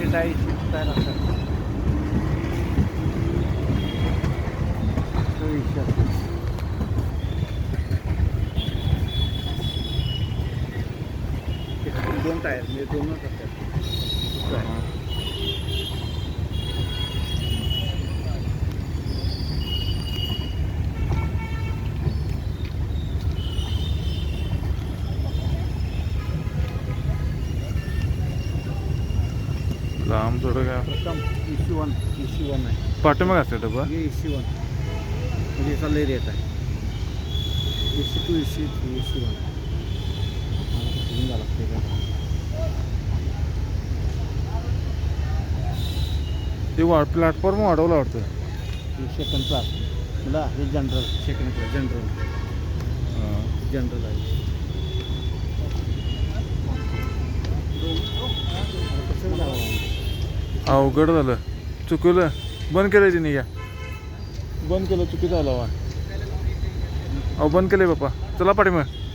sheet आहे sheet tyre असं तो विषय दोन टायर म्हणजे दोनच असतात लांब थोडं काय प्रथम EC1 आहे पाठीमाग असतं डबा हे EC1 म्हणजे याचा लय रेट आहे EC2 EC3 EC1 झाला ते प्लॅटफॉर्म वाढवलं वाटतं हे सेकंड क्लास मला हे जनरल सेकंड क्लास जनरल आहे कसं जावं अवघड झालं चुकवलं बंद केलं तिने या बंद केलं चुकीचं आलं वा अहो बंद केलं बाप्पा चला पाठीमाग